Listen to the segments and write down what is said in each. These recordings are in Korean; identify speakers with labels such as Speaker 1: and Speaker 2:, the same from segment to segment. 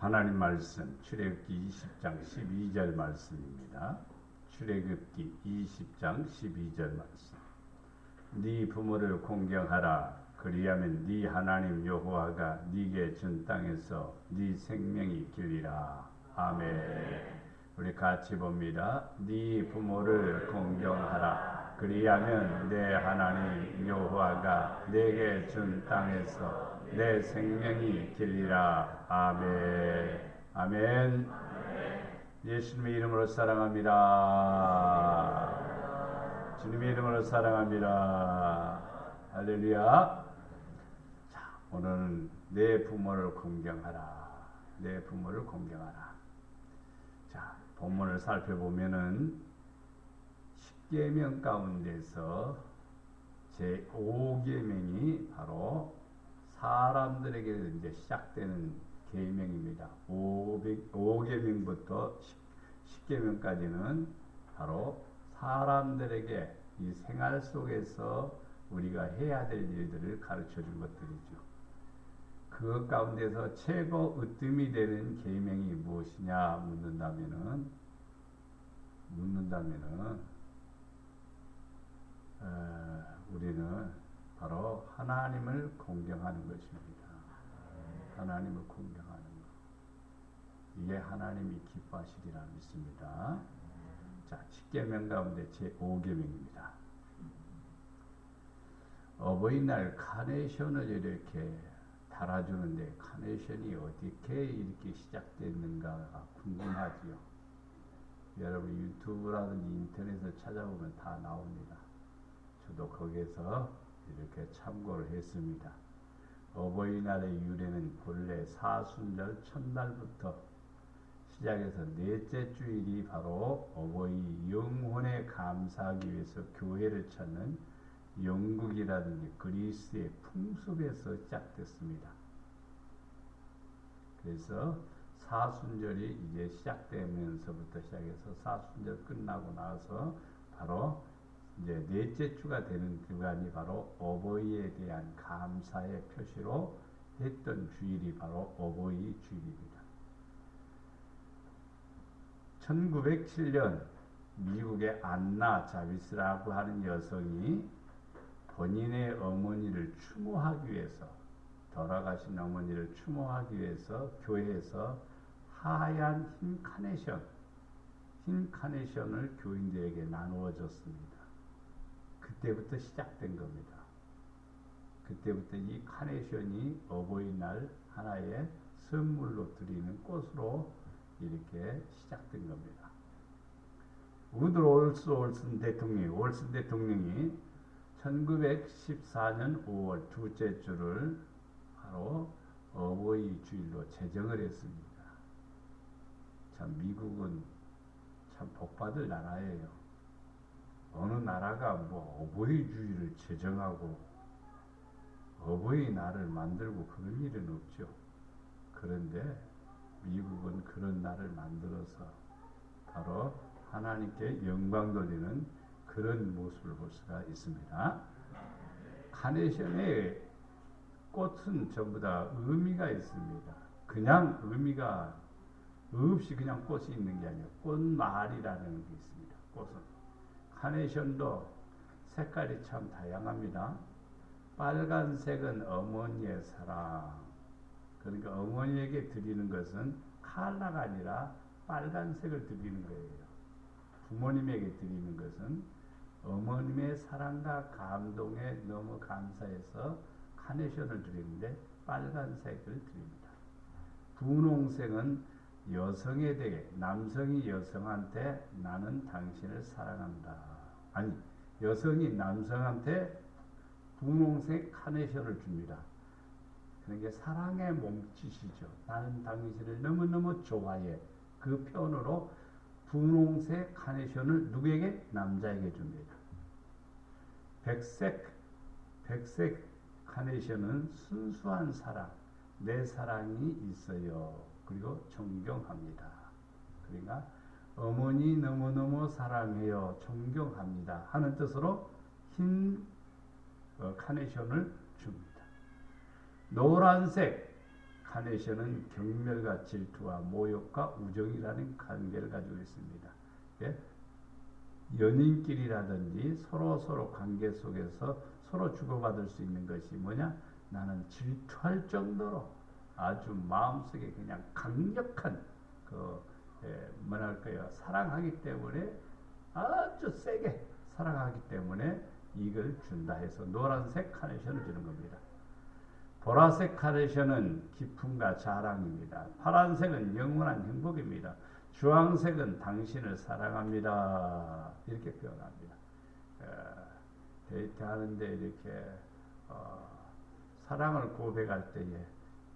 Speaker 1: 하나님 말씀 출애굽기 20장 12절 말씀입니다. 출애굽기 20장 12절 말씀. 네 부모를 공경하라. 그리하면 네 하나님 여호와가 네게 준 땅에서 네 생명이 길리라. 아멘. 우리 같이 봅니다. 네 부모를 공경하라. 그리하면 내 하나님 여호와가 내게 준 땅에서 내 생명이 길리라. 아멘. 아멘. 예수님의 이름으로 사랑합니다. 주님의 이름으로 사랑합니다. 할렐루야. 자, 오늘은 내 부모를 공경하라. 내 부모를 공경하라. 자, 본문을 살펴보면은 십계명 가운데서 제 5계명이 바로 사람들에게 이제 시작되는 계명입니다. 5계명부터 10계명까지는 바로 사람들에게 이 생활 속에서 우리가 해야 될 일들을 가르쳐 준 것들이죠. 그 가운데서 최고 으뜸이 되는 계명이 무엇이냐 묻는다면은 우리는 바로 하나님을 공경하는 것입니다. 하나님을 공경하는 것. 이게 하나님이 기뻐하시리라 믿습니다. 자, 10계명 가운데 제 5계명입니다. 어버이날 카네이션을 이렇게 달아주는데 카네이션이 어떻게 이렇게 시작됐는가가 궁금하지요. 여러분 유튜브라든지 인터넷을 찾아보면 다 나옵니다. 저도 거기에서 이렇게 참고를 했습니다. 어버이날의 유래는 본래 사순절 첫날부터 시작해서 넷째 주일이 바로 어버이 영혼에 감사하기 위해서 교회를 찾는 영국이라든지 그리스의 풍습에서 시작됐습니다. 그래서 사순절이 이제 시작되면서부터 시작해서 사순절 끝나고 나서 바로 이제 넷째 주가 되는 주간이 바로 어버이에 대한 감사의 표시로 했던 주일이 바로 어버이 주일입니다. 1907년 미국의 안나 자비스라고 하는 여성이 본인의 어머니를 추모하기 위해서, 돌아가신 어머니를 추모하기 위해서 교회에서 하얀 흰 카네이션을 교인들에게 나누어 줬습니다. 그때부터 시작된 겁니다. 그때부터 이 카네이션이 어버이날 하나의 선물로 드리는 꽃으로 이렇게 시작된 겁니다. 우드로 올슨 대통령이 1914년 5월 둘째 주를 바로 어버이 주일로 제정을 했습니다. 참 미국은 참 복받을 나라예요. 어느 나라가 뭐 어버이 주일을 제정하고 어버이날을 만들고 그런 일은 없죠. 그런데 미국은 그런 날을 만들어서 바로 하나님께 영광 돌리는 그런 모습을 볼 수가 있습니다. 카네이션의 꽃은 전부 다 의미가 있습니다. 그냥 의미가 없이 그냥 꽃이 있는 게 아니라 꽃말이라는 게 있습니다. 꽃은. 카네이션도 색깔이 참 다양합니다. 빨간색은 어머니의 사랑. 그러니까 어머니에게 드리는 것은 칼라가 아니라 빨간색을 드리는 거예요. 부모님에게 드리는 것은 어머님의 사랑과 감동에 너무 감사해서 카네이션을 드리는데 빨간색을 드립니다. 분홍색은 여성에 대해, 남성이 여성한테 나는 당신을 사랑한다. 아니, 여성이 남성한테 분홍색 카네이션을 줍니다. 그러니까 사랑의 몸짓이죠. 나는 당신을 너무너무 좋아해. 그 표현으로 분홍색 카네이션을 누구에게? 남자에게 줍니다. 백색 카네이션은 순수한 사랑, 내 사랑이 있어요. 그리고 존경합니다. 그러니까 어머니 너무너무 사랑해요. 존경합니다. 하는 뜻으로 흰 카네이션을 줍니다. 노란색 카네이션은 경멸과 질투와 모욕과 우정이라는 관계를 가지고 있습니다. 예? 연인끼리라든지 서로 관계 속에서 서로 주고받을 수 있는 것이 뭐냐? 나는 질투할 정도로 아주 마음속에 그냥 강력한 뭐랄까요? 사랑하기 때문에 아주 세게 사랑하기 때문에 이걸 준다 해서 노란색 카네이션을 주는 겁니다. 보라색 카네이션은 기쁨과 자랑입니다. 파란색은 영원한 행복입니다. 주황색은 당신을 사랑합니다. 이렇게 표현합니다. 데이트하는데 이렇게 사랑을 고백할 때에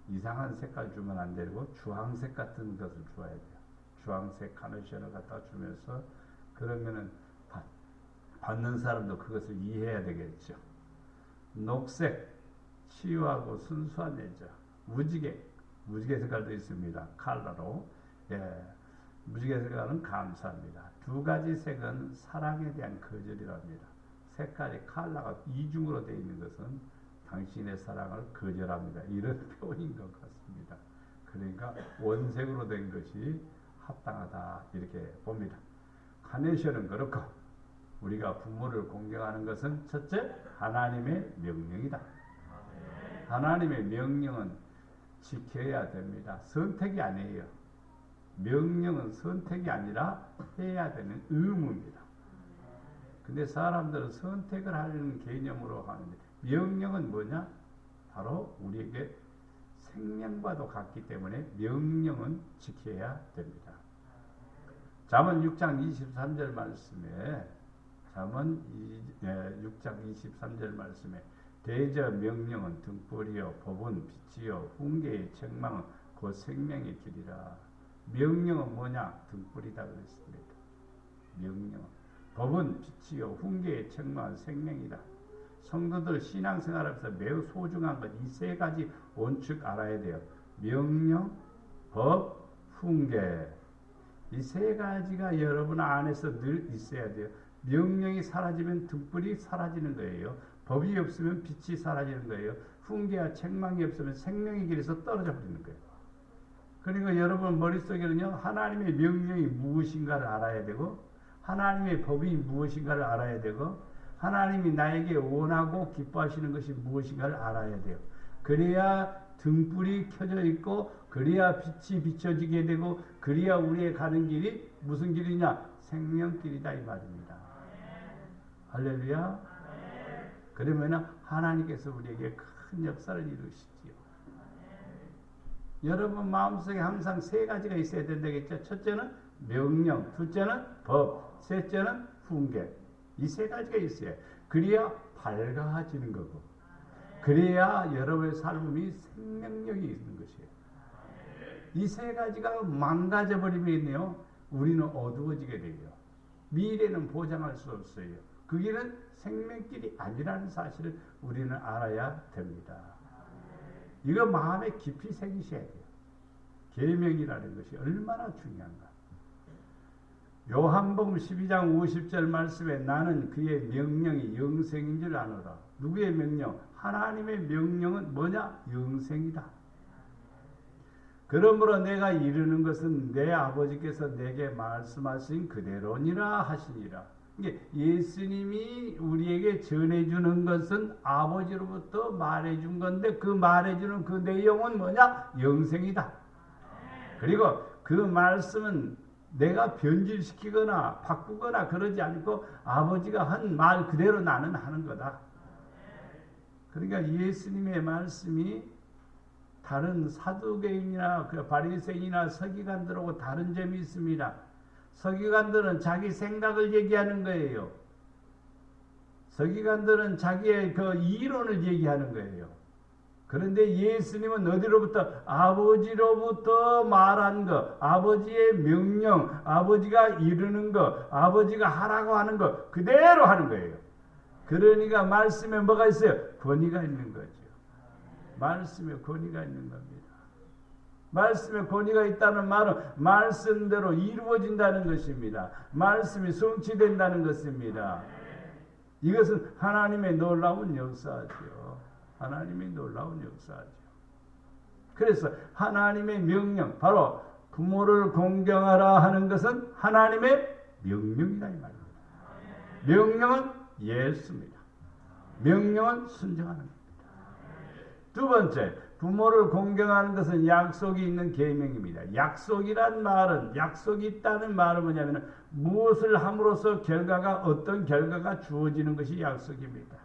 Speaker 1: 이상한 색깔 주면 안 되고 주황색 같은 것을 주어야 돼요. 주황색 카네이션을 갖다 주면서 그러면은 받는 사람도 그것을 이해해야 되겠죠. 녹색, 치유하고 순수한 애죠. 무지개 색깔도 있습니다. 컬러로. 예, 무지개 색깔은 감사합니다. 두 가지 색은 사랑에 대한 거절이랍니다. 색깔이 컬러가 이중으로 되어 있는 것은 당신의 사랑을 거절합니다. 이런 표현인 것 같습니다. 그러니까 원색으로 된 것이 합당하다 이렇게 봅니다. 카네이션은 그렇고 우리가 부모를 공경하는 것은 첫째 하나님의 명령이다. 하나님의 명령은 지켜야 됩니다. 선택이 아니에요. 명령은 선택이 아니라 해야 되는 의무입니다. 근데 사람들은 선택을 하는 개념으로 하는데 명령은 뭐냐? 바로 우리에게 생명과도 같기 때문에 명령은 지켜야 됩니다. 잠언 6장 23절 말씀에 잠언 6장 23절 말씀에 대저 명령은 등불이요 법은 빛이요 훈계의 책망은 곧 생명의 길이라. 명령은 뭐냐? 등불이다 그랬습니다. 명령. 법은 빛이요 훈계의 책망은 생명이다. 성도들 신앙생활하면서 매우 소중한 것 이 세 가지 원칙 알아야 돼요. 명령, 법, 훈계. 이 세 가지가 여러분 안에서 늘 있어야 돼요. 명령이 사라지면 등불이 사라지는 거예요. 법이 없으면 빛이 사라지는 거예요. 훈계와 책망이 없으면 생명의 길에서 떨어져 버리는 거예요. 그러니까 여러분 머릿속에는요, 하나님의 명령이 무엇인가를 알아야 되고, 하나님의 법이 무엇인가를 알아야 되고, 하나님이 나에게 원하고 기뻐하시는 것이 무엇인가를 알아야 돼요. 그래야 등불이 켜져 있고, 그래야 빛이 비춰지게 되고, 그래야 우리의 가는 길이 무슨 길이냐? 생명길이다 이 말입니다. 할렐루야. 그러면 하나님께서 우리에게 큰 역사를 이루시지요. 여러분 마음속에 항상 세 가지가 있어야 된다겠죠. 첫째는 명령, 둘째는 법, 셋째는 훈계. 이 세 가지가 있어요. 그래야 밝아지는 거고, 그래야 여러분의 삶이 생명력이 있는 것이에요. 이 세 가지가 망가져 버리면요, 우리는 어두워지게 돼요. 미래는 보장할 수 없어요. 그 길은 생명길이 아니라는 사실을 우리는 알아야 됩니다. 이거 마음에 깊이 새기셔야 돼요. 계명이라는 것이 얼마나 중요한가. 요한복음 12장 50절 말씀에 나는 그의 명령이 영생인 줄 아노라. 누구의 명령? 하나님의 명령은 뭐냐? 영생이다. 그러므로 내가 이르는 것은 내 아버지께서 내게 말씀하신 그대로니라 하시니라. 예수님이 우리에게 전해주는 것은 아버지로부터 말해준 건데 그 말해주는 그 내용은 뭐냐? 영생이다. 그리고 그 말씀은 내가 변질시키거나 바꾸거나 그러지 않고 아버지가 한 말 그대로 나는 하는 거다. 그러니까 예수님의 말씀이 다른 사두개인이나 바리새인이나 서기관들하고 다른 점이 있습니다. 서기관들은 자기 생각을 얘기하는 거예요. 서기관들은 자기의 그 이론을 얘기하는 거예요. 그런데 예수님은 어디로부터? 아버지로부터 말한 것, 아버지의 명령, 아버지가 이루는 것, 아버지가 하라고 하는 것 그대로 하는 거예요. 그러니까 말씀에 뭐가 있어요? 권위가 있는 거죠. 말씀에 권위가 있는 겁니다. 말씀에 권위가 있다는 말은 말씀대로 이루어진다는 것입니다. 말씀이 성취된다는 것입니다. 이것은 하나님의 놀라운 역사죠. 하나님의 놀라운 역사죠. 그래서 하나님의 명령, 바로 부모를 공경하라 하는 것은 하나님의 명령이다 이 말입니다. 명령은 예수입니다. 명령은 순종하는 겁니다. 두 번째, 부모를 공경하는 것은 약속이 있는 계명입니다. 약속이란 말은, 약속이 있다는 말은 뭐냐면 무엇을 함으로써 어떤 결과가 주어지는 것이 약속입니다.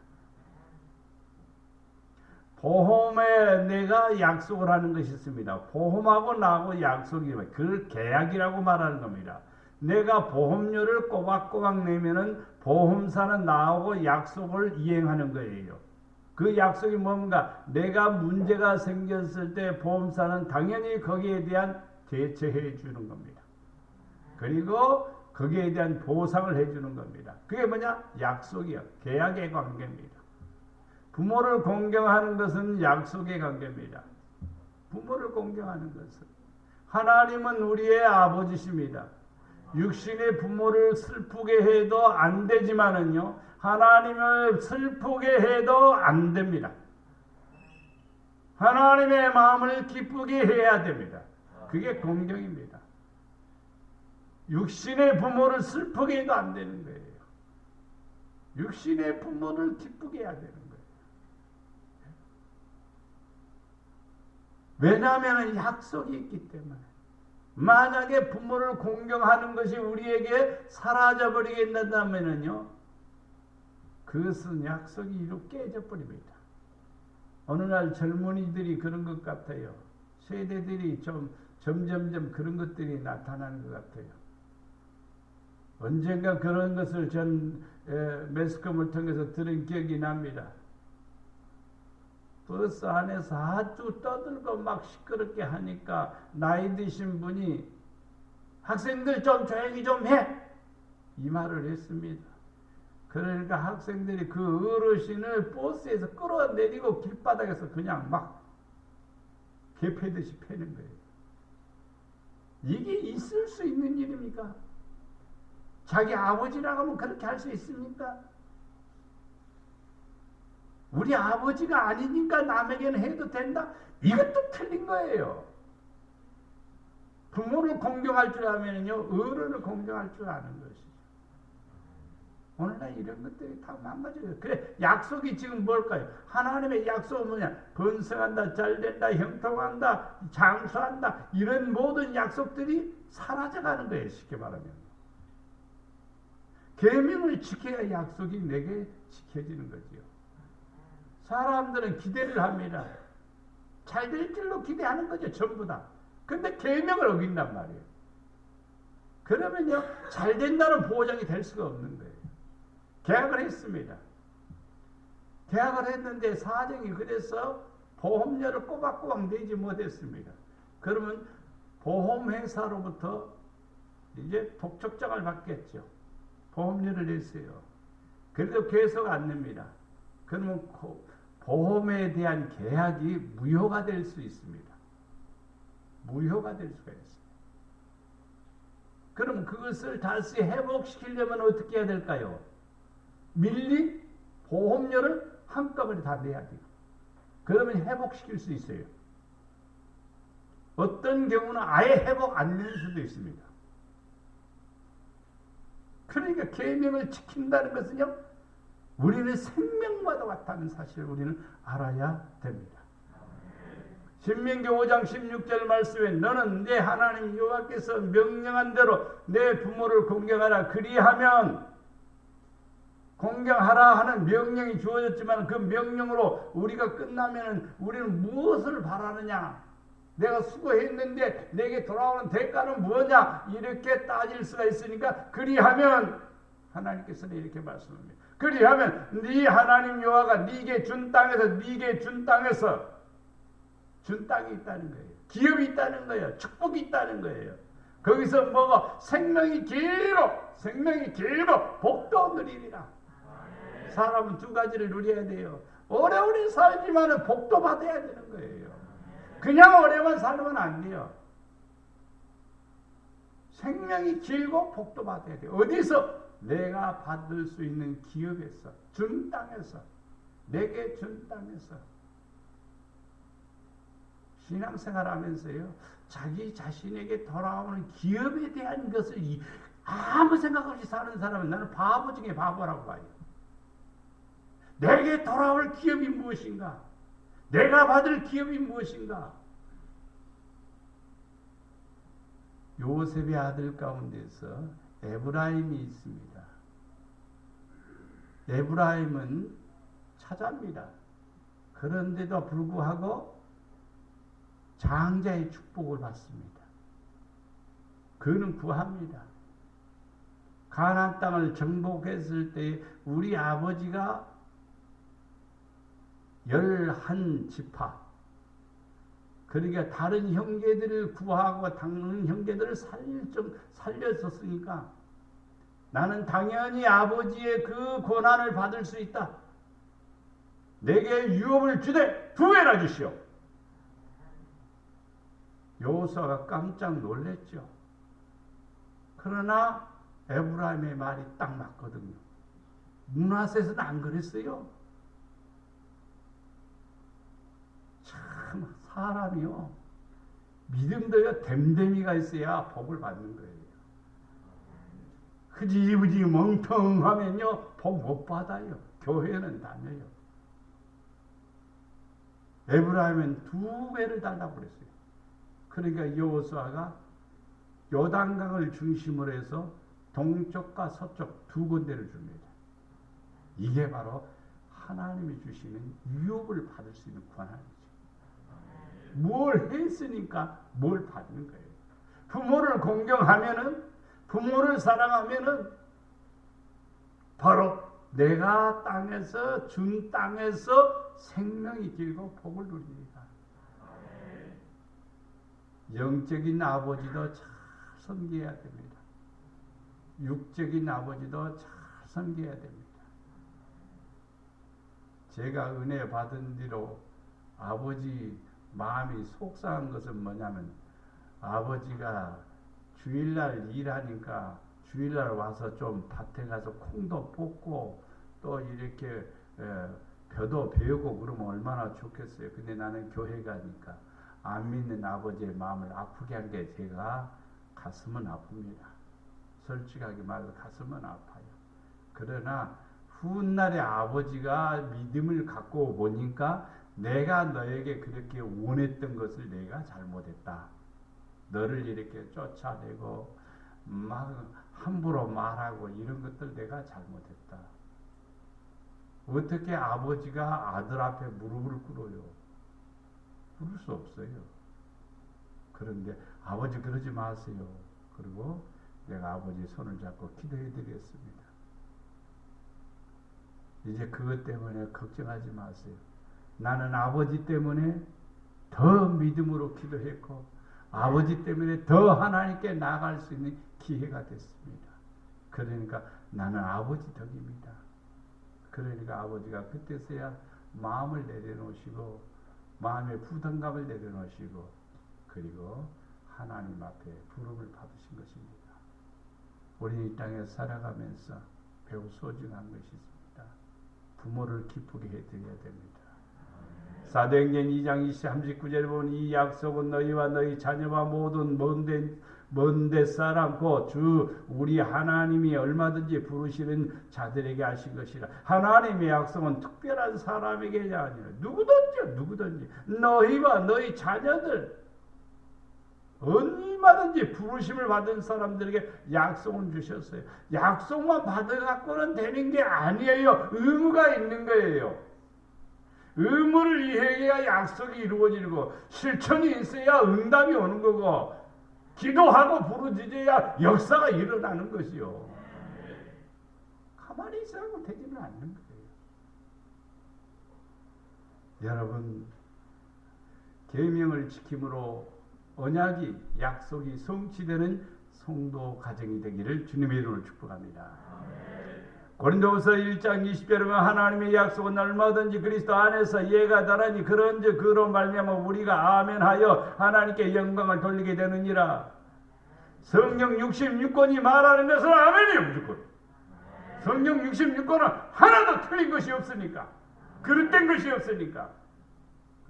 Speaker 1: 보험에 내가 약속을 하는 것이 있습니다. 보험하고 나하고 약속이, 그걸 계약이라고 말하는 겁니다. 내가 보험료를 꼬박꼬박 내면은 보험사는 나하고 약속을 이행하는 거예요. 그 약속이 뭔가, 내가 문제가 생겼을 때 보험사는 당연히 거기에 대한 대처해 주는 겁니다. 그리고 거기에 대한 보상을 해 주는 겁니다. 그게 뭐냐? 약속이요. 계약의 관계입니다. 부모를 공경하는 것은 약속의 관계입니다. 부모를 공경하는 것은, 하나님은 우리의 아버지십니다. 육신의 부모를 슬프게 해도 안 되지만은요, 하나님을 슬프게 해도 안 됩니다. 하나님의 마음을 기쁘게 해야 됩니다. 그게 공경입니다. 육신의 부모를 슬프게 해도 안 되는 거예요. 육신의 부모를 기쁘게 해야 되는 거예요. 왜냐하면 약속이 있기 때문에. 만약에 부모를 공경하는 것이 우리에게 사라져버리게 된다면요, 그것은 약속이 이루 깨져버립니다. 어느 날 젊은이들이 그런 것 같아요. 세대들이 점점점 그런 것들이 나타나는 것 같아요. 언젠가 그런 것을 전 매스컴을 통해서 들은 기억이 납니다. 버스 안에서 아주 떠들고 막 시끄럽게 하니까 나이 드신 분이 학생들 좀 조용히 좀 해! 이 말을 했습니다. 그러니까 학생들이 그 어르신을 버스에서 끌어내리고 길바닥에서 그냥 막 개패듯이 패는 거예요. 이게 있을 수 있는 일입니까? 자기 아버지라고 하면 그렇게 할 수 있습니까? 우리 아버지가 아니니까 남에게는 해도 된다? 이것도 틀린 거예요. 부모를 공경할 줄 알면요, 어른을 공경할 줄 아는 것이죠. 오늘날 이런 것들이 다 망가져요. 그래, 약속이 지금 뭘까요? 하나님의 약속은 뭐냐? 번성한다, 잘된다, 형통한다, 장수한다, 이런 모든 약속들이 사라져가는 거예요. 쉽게 말하면. 계명을 지켜야 약속이 내게 지켜지는 거지요. 사람들은 기대를 합니다. 잘 될 줄로 기대하는 거죠, 전부 다. 근데 계명을 어긴단 말이에요. 그러면요, 잘 된다는 보장이 될 수가 없는 거예요. 계약을 했습니다. 계약을 했는데 사정이 그래서 보험료를 꼬박꼬박 내지 못했습니다. 그러면 보험회사로부터 이제 독촉장을 받겠죠. 보험료를 냈어요. 그래도 계속 안 냅니다. 그러면 보험에 대한 계약이 무효가 될 수 있습니다. 무효가 될 수가 있습니다. 그럼 그것을 다시 회복시키려면 어떻게 해야 될까요? 밀린 보험료를 한꺼번에 다 내야 돼요. 그러면 회복시킬 수 있어요. 어떤 경우는 아예 회복 안 낼 수도 있습니다. 그러니까 계명을 지킨다는 것은요, 우리는 생명과도 같다는 사실을 우리는 알아야 됩니다. 신명기 5장 16절 말씀에 너는 내 하나님 여호와께서 명령한 대로 내 부모를 공경하라. 그리하면, 공경하라 하는 명령이 주어졌지만 그 명령으로 우리가 끝나면 우리는 무엇을 바라느냐? 내가 수고했는데 내게 돌아오는 대가는 뭐냐? 이렇게 따질 수가 있으니까, 그리하면, 하나님께서는 이렇게 말씀합니다. 그리하면 네 하나님 여호와가 네게 준 땅에서 준 땅이 있다는 거예요. 기업이 있다는 거예요. 축복이 있다는 거예요. 거기서 뭐가 생명이 길고 복도 누리리라. 사람은 두 가지를 누려야 돼요. 오래오래 살지만은 복도 받아야 되는 거예요. 그냥 오래만 살면 안 돼요. 생명이 길고 복도 받아야 돼요. 어디서? 내가 받을 수 있는 기업에서, 준 땅에서, 내게 준 땅에서. 신앙생활 하면서요, 자기 자신에게 돌아오는 기업에 대한 것을 아무 생각 없이 사는 사람은 나는 바보 중에 바보라고 봐요. 내게 돌아올 기업이 무엇인가? 내가 받을 기업이 무엇인가? 요셉의 아들 가운데서 에브라임이 있습니다. 에브라임은 차자입니다. 그런데도 불구하고 장자의 축복을 받습니다. 그는 구합니다. 가나안 땅을 정복했을 때 우리 아버지가 11지파, 그러니까 다른 형제들을 구하고 다른 형제들을 살렸었으니까 나는 당연히 아버지의 그 고난을 받을 수 있다. 내게 유업을 주되 2배나 주시오. 여호수아가 깜짝 놀랐죠. 그러나 에브라임의 말이 딱 맞거든요. 므낫세는 안 그랬어요. 참 사람이요, 믿음도요 댐댐이가 있어야 복을 받는 거예요. 흐지부지 멍텅하면요 복 못 받아요. 교회는 다녀요. 에브라임은 2배를 달라고 그랬어요. 그러니까 여호수아가 요단강을 중심으로 해서 동쪽과 서쪽 2군데를 줍니다. 이게 바로 하나님이 주시는 유업을 받을 수 있는 권한이죠. 뭘 했으니까 뭘 받는 거예요. 부모를 공경하면은, 부모를 사랑하면은 바로 내가 땅에서 준 땅에서 생명이 길고 복을 누립니다. 영적인 아버지도 잘 섬겨야 됩니다. 육적인 아버지도 잘 섬겨야 됩니다. 제가 은혜 받은 뒤로 아버지 마음이 속상한 것은 뭐냐면, 아버지가 주일날 일하니까 주일날 와서 좀 밭에 가서 콩도 뽑고 또 이렇게 벼도 베우고 그러면 얼마나 좋겠어요. 근데 나는 교회 가니까 안 믿는 아버지의 마음을 아프게 한 게 제가 가슴은 아픕니다. 솔직하게 말해서 가슴은 아파요. 그러나 훗날에 아버지가 믿음을 갖고 보니까 내가 너에게 그렇게 원했던 것을 내가 잘못했다. 너를 이렇게 쫓아내고 막 함부로 말하고 이런 것들 내가 잘못했다. 어떻게 아버지가 아들 앞에 무릎을 꿇어요? 꿇을 수 없어요. 그런데 아버지 그러지 마세요. 그리고 내가 아버지 손을 잡고 기도해 드렸습니다. 이제 그것 때문에 걱정하지 마세요. 나는 아버지 때문에 더 믿음으로 기도했고 아버지 때문에 더 하나님께 나아갈 수 있는 기회가 됐습니다. 그러니까 나는 아버지 덕입니다. 그러니까 아버지가 그때서야 마음을 내려놓으시고 마음의 부담감을 내려놓으시고 그리고 하나님 앞에 부름을 받으신 것입니다. 우리 이 땅에 살아가면서 배우 소중한 것이 있습니다. 부모를 기쁘게 해드려야 됩니다. 사도행전 2장 39절에 보면 이 약속은 너희와 너희 자녀와 모든 먼데 사람 곧 주 우리 하나님이 얼마든지 부르시는 자들에게 하신 것이라. 하나님의 약속은 특별한 사람에게 아니라 누구든지 너희와 너희 자녀들 얼마든지 부르심을 받은 사람들에게 약속을 주셨어요. 약속만 받아갖고는 되는 게 아니에요. 의무가 있는 거예요. 의무를 이행해야 약속이 이루어지고 실천이 있어야 응답이 오는 거고 기도하고 부르짖어야 역사가 일어나는 것이요. 가만히 있으라고 되지는 않는 거예요. 여러분, 계명을 지킴으로 언약이 약속이 성취되는 성도 가정이 되기를 주님의 이름으로 축복합니다. 고린도후서 1장 20절에 보면 하나님의 약속은 얼마든지 그리스도 안에서 예가 다라니 그런즉 그로 말미암아 우리가 아멘하여 하나님께 영광을 돌리게 되느니라. 성경 66권이 말하는 것은 아멘이에요. 무조건. 성경 66권은 하나도 틀린 것이 없으니까, 그릇된 것이 없으니까.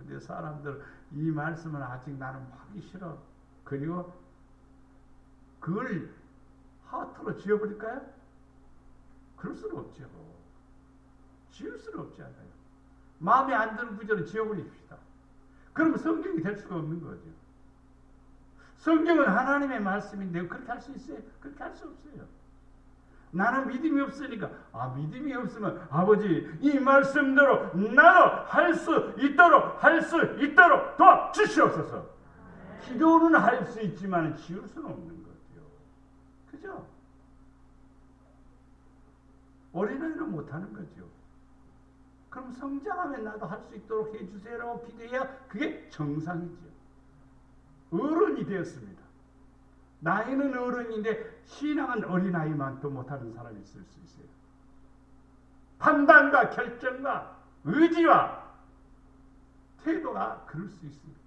Speaker 1: 근데 사람들 이 말씀은 아직 나는 하기 싫어. 그리고 그걸 하트로 지어버릴까요? 그럴 수는 없죠. 지을 수는 없지 않아요. 마음에 안 드는 구절은 지어버립시다. 그러면 성경이 될 수가 없는 거죠. 성경은 하나님의 말씀인데 그렇게 할 수 있어요? 그렇게 할 수 없어요. 나는 믿음이 없으니까 믿음이 없으면 아버지 이 말씀대로 나도 할 수 있도록 도와주시옵소서. 기도는 할 수 있지만 지을 수는 없는 거죠. 그죠? 어린아이는 못하는 거죠. 그럼 성장하면 나도 할 수 있도록 해주세요라고 기도해야 그게 정상이죠. 어른이 되었습니다. 나이는 어른인데 신앙은 어린아이만 또 못하는 사람이 있을 수 있어요. 판단과 결정과 의지와 태도가 그럴 수 있습니다.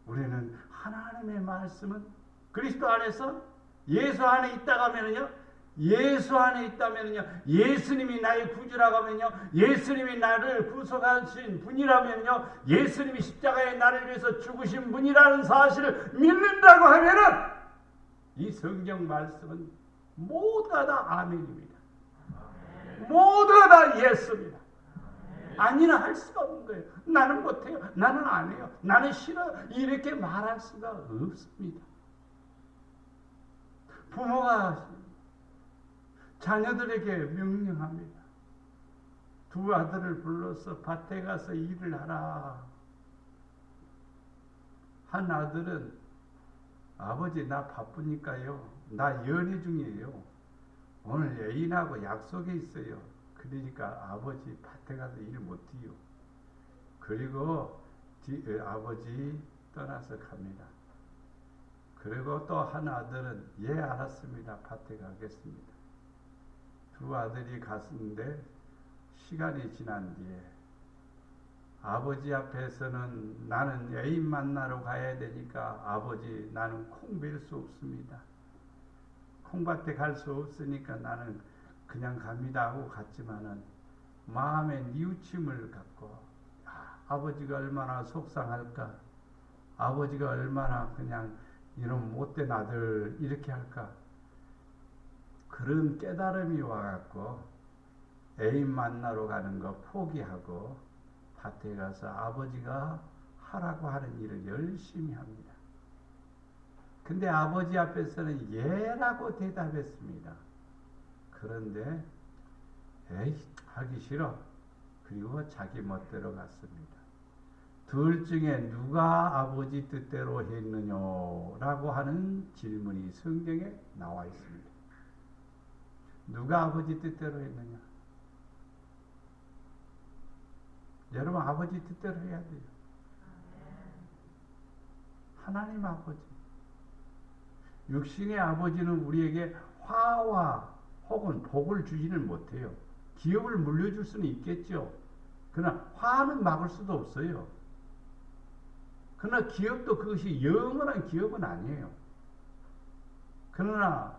Speaker 1: 우리는 하나님의 말씀은 그리스도 안에서 예수 안에 있다가 하면요, 예수 안에 있다면요, 예수님이 나의 구주라고 하면요, 예수님이 나를 구속하신 분이라면요, 예수님이 십자가에 나를 위해서 죽으신 분이라는 사실을 믿는다고 하면은 이 성경 말씀은 모두가 다 아멘입니다. 모두가 다 예수입니다. 아니나 할 수가 없는 거예요. 나는 못해요. 나는 안 해요. 나는 싫어. 이렇게 말할 수가 없습니다. 부모가 자녀들에게 명령합니다. 두 아들을 불러서 밭에 가서 일을 하라. 한 아들은 아버지 나 바쁘니까요. 나 연애 중이에요. 오늘 애인하고 약속이 있어요. 그러니까 아버지 밭에 가서 일 못해요. 그리고 아버지 떠나서 갑니다. 그리고 또 한 아들은 예 알았습니다. 밭에 가겠습니다. 두 아들이 갔는데 시간이 지난 뒤에 아버지 앞에서는 나는 애인 만나러 가야 되니까 아버지 나는 콩 벨 수 없습니다. 콩밭에 갈 수 없으니까 나는 그냥 갑니다 하고 갔지만은 마음에 뉘우침을 갖고 아버지가 얼마나 속상할까, 아버지가 얼마나 그냥 이런 못된 아들 이렇게 할까, 그런 깨달음이 와갖고 애인 만나러 가는 거 포기하고 밭에 가서 아버지가 하라고 하는 일을 열심히 합니다. 근데 아버지 앞에서는 예라고 대답했습니다. 그런데 에이 하기 싫어. 그리고 자기 멋대로 갔습니다. 둘 중에 누가 아버지 뜻대로 했느냐 라고 하는 질문이 성경에 나와 있습니다. 누가 아버지 뜻대로 했느냐? 여러분 아버지 뜻대로 해야 돼요. 하나님 아버지. 육신의 아버지는 우리에게 화와 혹은 복을 주지는 못해요. 기업을 물려줄 수는 있겠죠. 그러나 화는 막을 수도 없어요. 그러나 기업도 그것이 영원한 기업은 아니에요. 그러나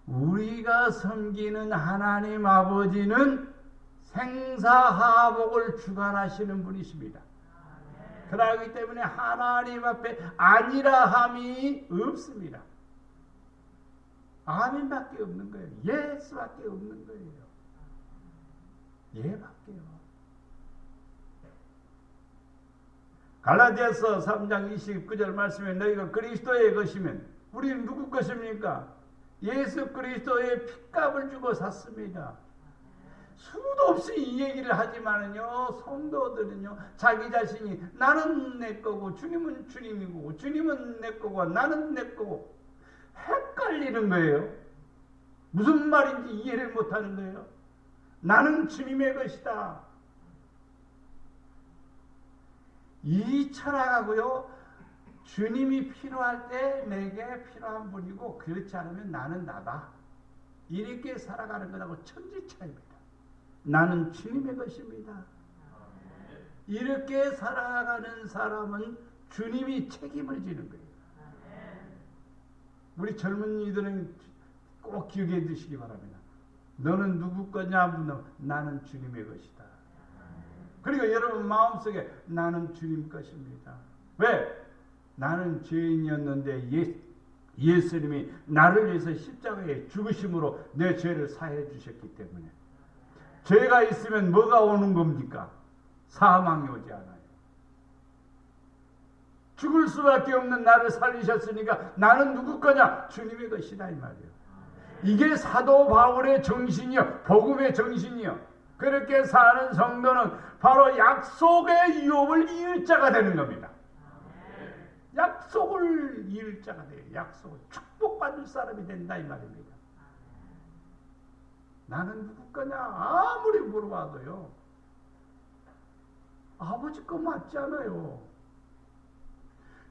Speaker 1: 우리가 섬기는 하나님 아버지는 생사하복을 주관하시는 분이십니다. 그러기 때문에 하나님 앞에 아니라 함이 없습니다. 아멘밖에 없는 거예요. 예수밖에 없는 거예요. 예밖에요. 갈라디아서 3장 29절 말씀에 너희가 그리스도의 것이면 우리는 누구 것입니까? 예수 그리스도의 핏값을 주고 샀습니다. 수도 없이 이 얘기를 하지만은요, 성도들은요, 자기 자신이 나는 내 거고 주님은 주님이고 주님은 내 거고 나는 내 거고 헷갈리는 거예요. 무슨 말인지 이해를 못하는 거예요. 나는 주님의 것이다. 이 철학하고요, 주님이 필요할 때 내게 필요한 분이고 그렇지 않으면 나는 나다. 이렇게 살아가는 것하고 천지 차이입니다. 나는 주님의 것입니다. 이렇게 살아가는 사람은 주님이 책임을 지는 거예요. 우리 젊은이들은 꼭 기억해 두시기 바랍니다. 너는 누구 거냐 묻는 나는 주님의 것이다. 그리고 여러분 마음속에 나는 주님 것입니다. 왜? 나는 죄인이었는데 예수님이 나를 위해서 십자가에 죽으심으로 내 죄를 사해 주셨기 때문에. 죄가 있으면 뭐가 오는 겁니까? 사망이 오지 않아요. 죽을 수밖에 없는 나를 살리셨으니까 나는 누구 거냐? 주님의 것이다 이 말이에요. 이게 사도 바울의 정신이요, 복음의 정신이요. 그렇게 사는 성도는 바로 약속의 유업을 이을 자가 되는 겁니다. 약속을 이을 자가 돼요. 약속을 축복받을 사람이 된다 이 말입니다. 나는 누구 거냐? 아무리 물어봐도요, 아버지 거 맞지 않아요.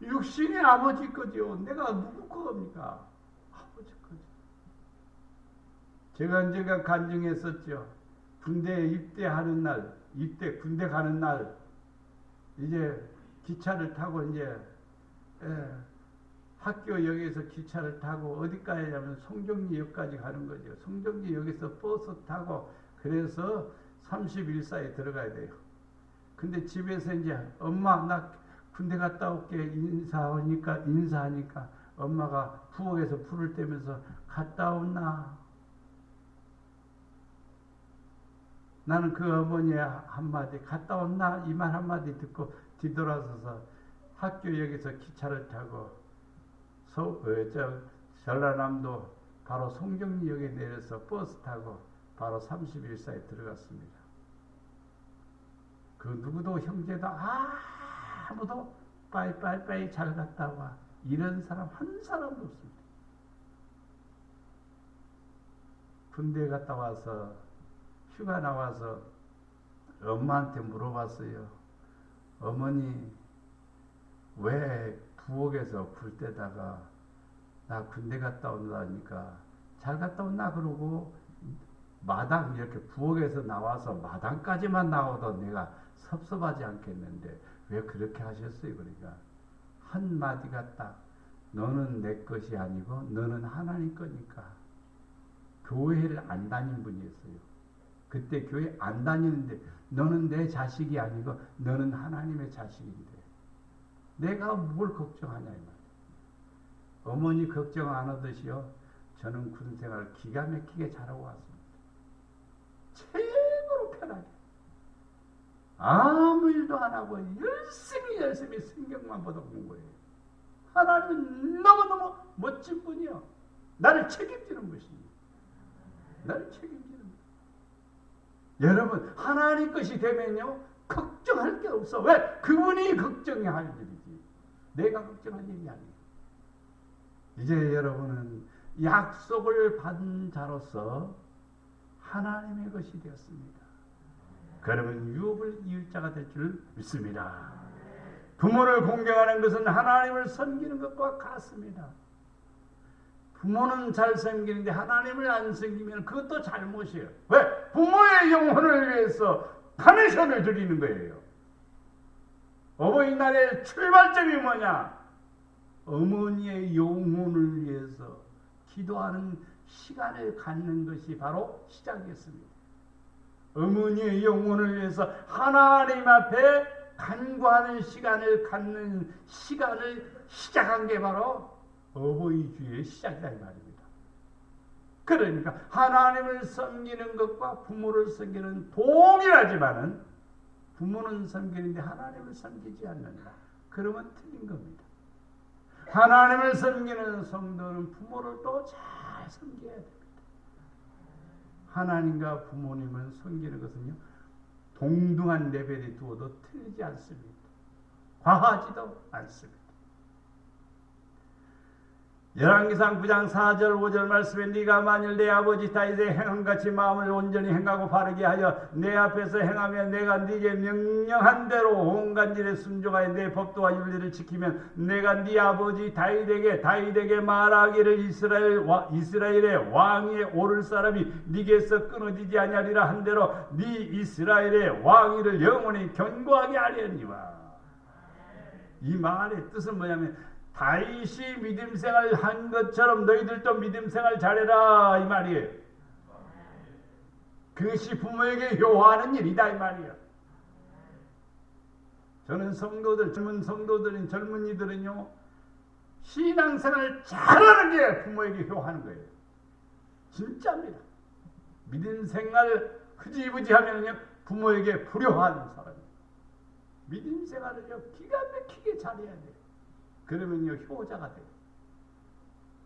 Speaker 1: 육신이 아버지 거죠. 내가 누구 겁니까? 아버지 거죠. 제가 언젠가 간증했었죠. 군대에 입대하는 날, 군대 가는 날, 이제 기차를 타고 이제 학교역에서 기차를 타고 어디 가야냐면 송정리역까지 가는 거죠. 송정리역에서 버스 타고 그래서 31사에 들어가야 돼요. 근데 집에서 이제 엄마 나 군대 갔다 올게 인사하니까 엄마가 부엌에서 불을 떼면서 갔다 온나? 나는 그 어머니의 한마디 갔다 온나? 이 말 한마디 듣고 뒤돌아서서 학교역에서 기차를 타고 전라남도 바로 송정리역에 내려서 버스 타고 바로 31사에 들어갔습니다. 그 누구도 형제도 아무도 빠이빠이 잘 갔다 와 이런 사람 한 사람도 없습니다. 군대 갔다 와서 휴가 나와서 엄마한테 물어봤어요. 어머니 왜 부엌에서 불 때다가 나 군대 갔다 온다니까 잘 갔다 온나 그러고 마당 이렇게 부엌에서 나와서 마당까지만 나오도 내가 섭섭하지 않겠는데 왜 그렇게 하셨어요? 그러니까 한마디가 딱 너는 내 것이 아니고 너는 하나님 거니까. 교회를 안 다닌 분이었어요. 그때 교회 안 다니는데 너는 내 자식이 아니고 너는 하나님의 자식인데 내가 뭘 걱정하냐 이 말이에요. 어머니 걱정 안 하듯이요. 저는 군생활 기가 막히게 잘하고 왔습니다. 최고로 편하게. 아무 일도 안 하고 열심히 성경만 보다 공부해요. 하나님은 너무너무 멋진 분이요. 나를 책임지는 것입니다. 나를 책임지는 것. 여러분 하나님 것이 되면요 걱정할 게 없어. 왜? 그분이 걱정해야 할 일이지. 내가 걱정할 일이 아니에요. 이제 여러분은 약속을 받은 자로서 하나님의 것이 되었습니다. 그러면 유업을 이을 자가 될 줄 믿습니다. 부모를 공경하는 것은 하나님을 섬기는 것과 같습니다. 부모는 잘 섬기는데 하나님을 안 섬기면 그것도 잘못이에요. 왜? 부모의 영혼을 위해서 다네션을 드리는 거예요. 어버이날의 출발점이 뭐냐? 어머니의 영혼을 위해서 기도하는 시간을 갖는 것이 바로 시작이었습니다. 어머니의 영혼을 위해서 하나님 앞에 간구하는 시간을 갖는 시간을 시작한 게 바로 어버이주의 시작이다 이 말입니다. 그러니까 하나님을 섬기는 것과 부모를 섬기는 동일하지만은 부모는 섬기는데 하나님을 섬기지 않는다. 그러면 틀린 겁니다. 하나님을 섬기는 성도는 부모를 또 잘 섬겨야 됩니다. 하나님과 부모님을 섬기는 것은요 동등한 레벨에 두어도 틀리지 않습니다. 과하지도 않습니다. 열왕기상 9장 4절 5절 말씀에 네가 만일 내 아버지 다윗의 행함같이 마음을 온전히 행하고 바르게 하여 내 앞에서 행하며 내가 네게 명령한 대로 온갖 일에 순종하여 내 법도와 윤리를 지키면 내가 네 아버지 다윗에게 말하기를 이스라엘의 왕위에 오를 사람이 네게서 끊어지지 아니하리라 한 대로 네 이스라엘의 왕위를 영원히 견고하게 하려니와. 이 말의 뜻은 뭐냐면 다윗이 믿음생활 한 것처럼 너희들도 믿음생활 잘해라 이 말이에요. 그것이 부모에게 효하는 일이다 이 말이에요. 저는 성도들, 젊은 성도들인 젊은이들은요, 신앙생활을 잘하는 게 부모에게 효하는 거예요. 진짜입니다. 믿음 생활을 흐지부지 하면요, 부모에게 불효하는 사람이에요. 믿음 생활을요, 기가 막히게 잘해야 돼요. 그러면요, 효자가 돼요.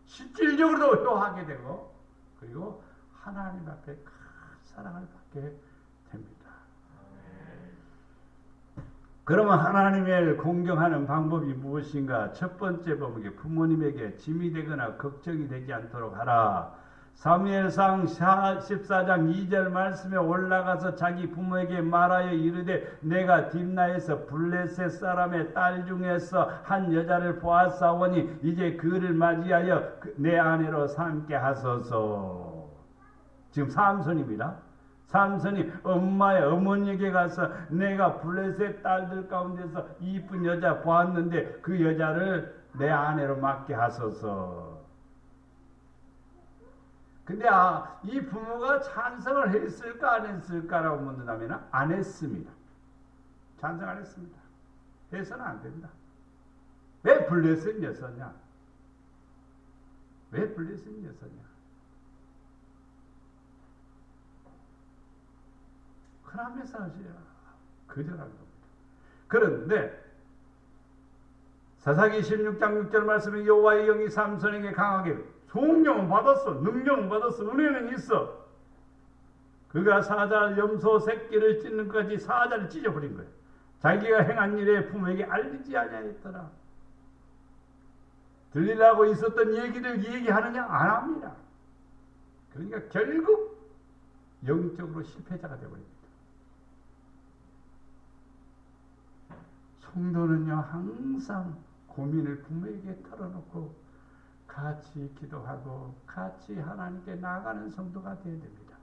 Speaker 1: 실질적으로도 효하게 되고, 그리고 하나님 앞에 큰 사랑을 받게 됩니다. 그러면 하나님을 공경하는 방법이 무엇인가? 첫 번째 방법이 부모님에게 짐이 되거나 걱정이 되지 않도록 하라. 사무엘상 14장 2절 말씀에 올라가서 자기 부모에게 말하여 이르되 내가 딥나에서 블레셋 사람의 딸 중에서 한 여자를 보았사오니 이제 그를 맞이하여 내 아내로 삼게 하소서. 지금 삼손입니다. 삼손이 어머니에게 가서 내가 블레셋 딸들 가운데서 이쁜 여자 보았는데 그 여자를 내 아내로 맡게 하소서. 근데 이 부모가 찬성을 했을까 안 했을까라고 묻는다면 안 했습니다. 찬성 안 했습니다. 해서는 안 된다. 왜 블레셋 여자냐? 왜 블레셋 여자냐? 그러면서 거절한 겁니다. 그런데 사사기 16장 6절 말씀에 여호와의 영이 삼손에게 강하게 성령은 받았어, 능력은 받았어, 은혜는 있어. 그가 사자 염소 새끼를 찢는 것까지 사자를 찢어버린 거예요. 자기가 행한 일에 부모에게 알리지 아니하였더라. 들리려고 있었던 얘기를 얘기하느냐? 안 합니다. 그러니까 결국 영적으로 실패자가 되어버립니다. 성도는요, 항상 고민을 부모에게 털어놓고 같이 기도하고 같이 하나님께 나아가는 성도가 되어야 됩니다.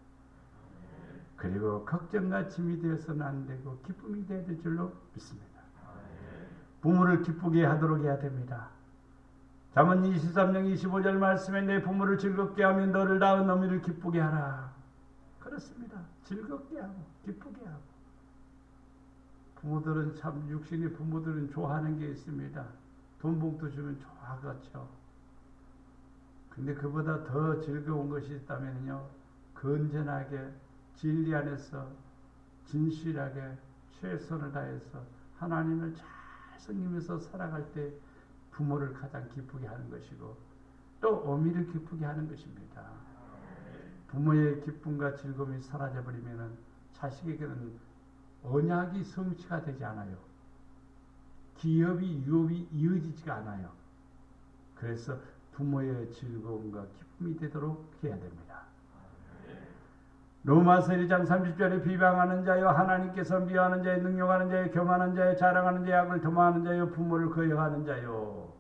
Speaker 1: 그리고 걱정과 짐이 되어서는 안 되고 기쁨이 되어야 될 줄로 믿습니다. 부모를 기쁘게 하도록 해야 됩니다. 잠언 23장 25절 말씀에 내 부모를 즐겁게 하면 너를 낳은 어미를 기쁘게 하라. 그렇습니다. 즐겁게 하고 기쁘게 하고. 부모들은 참 육신의 부모들은 좋아하는 게 있습니다. 돈 봉투 주면 좋아하겠죠. 근데 그보다 더 즐거운 것이 있다면요, 건전하게 진리 안에서 진실하게 최선을 다해서 하나님을 잘 섬기면서 살아갈 때 부모를 가장 기쁘게 하는 것이고 또 어미를 기쁘게 하는 것입니다. 부모의 기쁨과 즐거움이 사라져버리면 자식에게는 언약이 성취가 되지 않아요. 기업이 유업이 이어지지가 않아요. 그래서 부모의 즐거움과 기쁨이 되도록 해야 됩니다. 로마서 1장 30절에 비방하는 자여 하나님께서 미워하는 자여 능욕하는 자여 교만한 자여 자랑하는 자여 악을 도모하는 자여 부모를 거역하는 자여.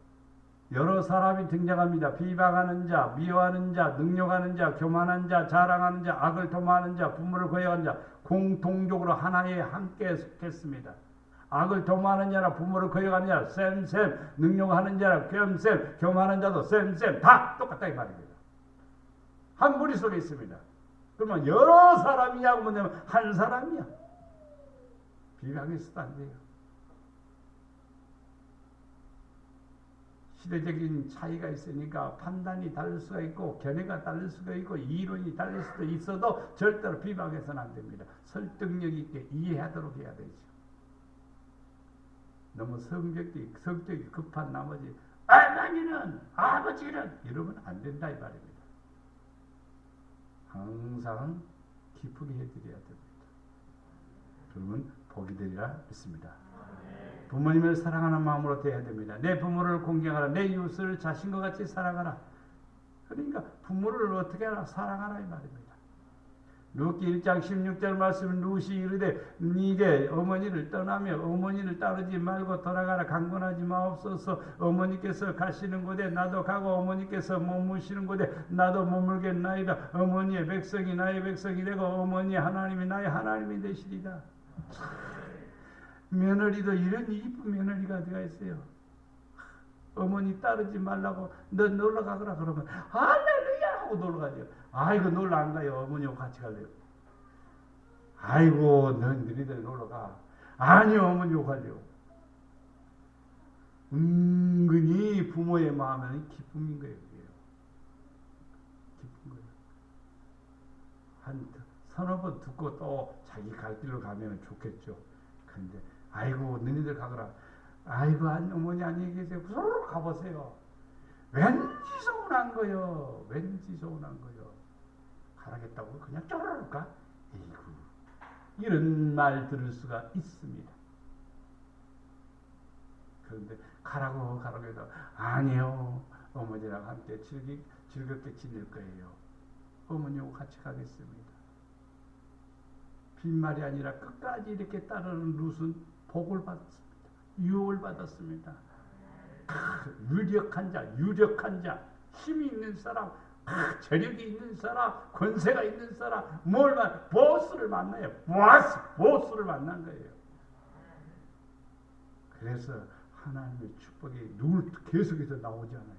Speaker 1: 여러 사람이 등장합니다. 비방하는 자, 미워하는 자, 능욕하는 자, 교만한 자, 자랑하는 자, 악을 도모하는 자, 부모를 거역하는 자, 공통적으로 하나에 함께 속했습니다. 악을 도모하는 자나 부모를 거역하는 자나 쌤, 능욕하는 자나 쌤, 교만한 자도 쌤, 다 똑같다 이 말입니다. 한 무리 속에 있습니다. 그러면 여러 사람이냐고 묻냐면 한 사람이야. 비방해서도 안 돼요. 시대적인 차이가 있으니까 판단이 다를 수가 있고 견해가 다를 수가 있고 이론이 다를 수도 있어도 절대로 비방해서는 안 됩니다. 설득력 있게 이해하도록 해야 되죠. 너무 성격이 급한 나머지 어머니는 아버지는 이러면 안 된다 이 말입니다. 항상 기쁘게 해드려야 됩니다. 그러면 복이 되리라 믿습니다. 부모님을 사랑하는 마음으로 대해야 됩니다. 내 부모를 공경하라. 내 이웃을 자신과 같이 사랑하라. 그러니까 부모를 어떻게 하라? 사랑하라 이 말입니다. 룻기 1장 16절 말씀 룻이 이르되 네게 어머니를 떠나며 어머니를 따르지 말고 돌아가라. 강권하지 마옵소서. 어머니께서 가시는 곳에 나도 가고 어머니께서 머무시는 곳에 나도 머물겠나이다. 어머니의 백성이 나의 백성이 되고 어머니의 하나님이 나의 하나님이 되시리다. 며느리도 이런 이쁜 며느리가 어디가 있어요. 어머니 따르지 말라고 너 놀러 가거라 그러면 할렐루야 하고 놀러 가죠. 아이고 놀러 안 가요. 어머니하고 같이 갈래요. 아이고 넌 너희들 놀러 가. 아니요 어머니하고 가려고. 은근히 부모의 마음에는 기쁨인 거예요. 기쁜 거예요. 한 서너 번 듣고 또 자기 갈 길로 가면 좋겠죠. 근데 아이고 너희들 가거라. 아이고 어머니 안녕히 계세요. 서로 가보세요. 왠지 서운한 거요. 왠지 서운한 거요. 가라겠다고 그냥 쪼르르까? 에이구 이런 말 들을 수가 있습니다. 그런데 가라고 해도 아니요. 어머니랑 함께 즐겁게 지낼 거예요. 어머니하고 같이 가겠습니다. 빈말이 아니라 끝까지 이렇게 따르는 룻은 복을 받았습니다. 유혹을 받았습니다. 유력한 자, 힘이 있는 사람, 재력이 있는 사람, 권세가 있는 사람, 보스를 만나요. 보스를 만난 거예요. 그래서 하나님의 축복이 누굴 계속해서 나오지 않아요.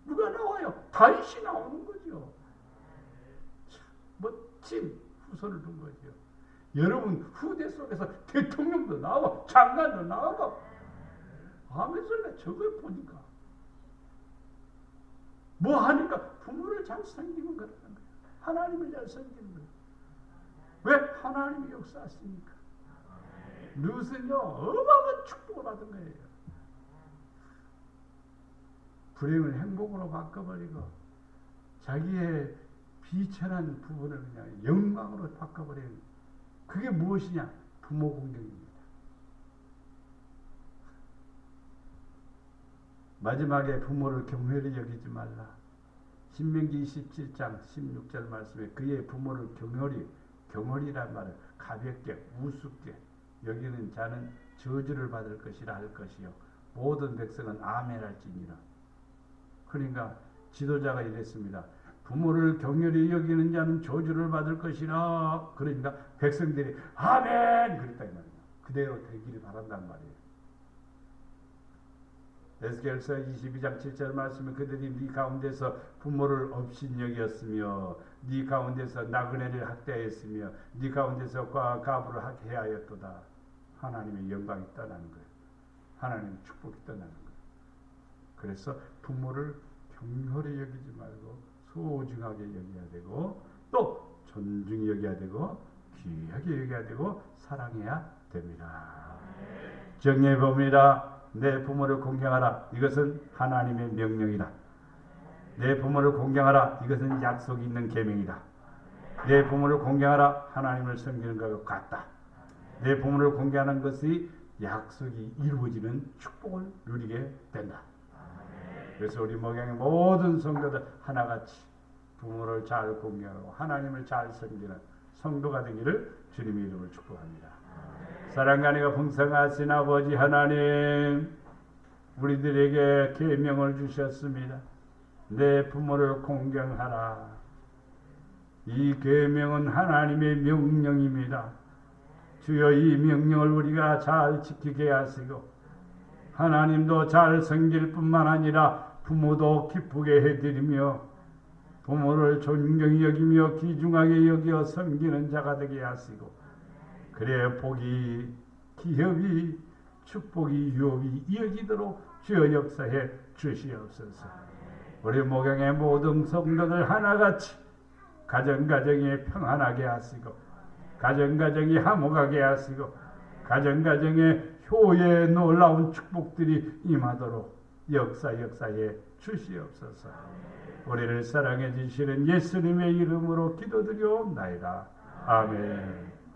Speaker 1: 누가 나와요? 다윗이 나오는 거죠. 멋진 후손을 둔 거죠. 여러분 후대 속에서 대통령도 나와, 장관도 나와. 하면서 저걸 보니까 뭐 하니까 부모를 잘 섬기는 거라는 거예요. 하나님을 잘 섬기는 거예요. 왜? 하나님이 역사하시니까. 룻은요 어마어마한 축복을 받은 거예요. 불행을 행복으로 바꿔버리고 자기의 비천한 부분을 그냥 영광으로 바꿔버리는, 그게 무엇이냐? 부모 공경입니다. 마지막에 부모를 경외히 여기지 말라. 신명기 27장 16절 말씀에 그의 부모를 경홀이란 말을 가볍게 우습게 여기는 자는 저주를 받을 것이라 할 것이요 모든 백성은 아멘할지니라. 그러니까 지도자가 이랬습니다. 부모를 경멸히 여기는 자는 저주를 받을 것이라. 그러니까 백성들이 아멘 그랬다 이 말이에요. 그대로 되기를 바란단 말이에요. 에스겔서 22장 7절 말씀에 그들이 네 가운데서 부모를 업신여겼으며 네 가운데서 나그네를 학대하였으며 네 가운데서 과부를 학대하였도다. 하나님의 영광이 떠나는 거예요. 하나님의 축복이 떠나는 거예요. 그래서 부모를 경홀히 여기지 말고 소중하게 여겨야 되고 또 존중히 여겨야 되고 귀하게 여겨야 되고 사랑해야 됩니다. 정리해 봅니다. 내 부모를 공경하라. 이것은 하나님의 명령이다. 내 부모를 공경하라. 이것은 약속이 있는 계명이다. 내 부모를 공경하라. 하나님을 섬기는 것과 같다. 내 부모를 공경하는 것이 약속이 이루어지는 축복을 누리게 된다. 그래서 우리 목양의 모든 성도들 하나같이 부모를 잘 공경하고 하나님을 잘 섬기는 성도가 되기를 주님의 이름으로 축복합니다. 사랑과 은혜가 풍성하신 아버지 하나님, 우리들에게 계명을 주셨습니다. 내 부모를 공경하라. 이 계명은 하나님의 명령입니다. 주여 이 명령을 우리가 잘 지키게 하시고 하나님도 잘 섬길 뿐만 아니라 부모도 기쁘게 해드리며 부모를 존경히 여기며 귀중하게 여겨 섬기는 자가 되게 하시고 그래 복이 기업이 축복이 유업이 이어지도록 주여 역사해 주시옵소서. 우리 목양의 모든 성도들 하나같이 가정가정이 평안하게 하시고 가정가정이 화목하게 하시고 가정가정에 효의 놀라운 축복들이 임하도록 역사해 주시옵소서. 우리를 사랑해 주시는 예수님의 이름으로 기도드리옵나이다. 아멘.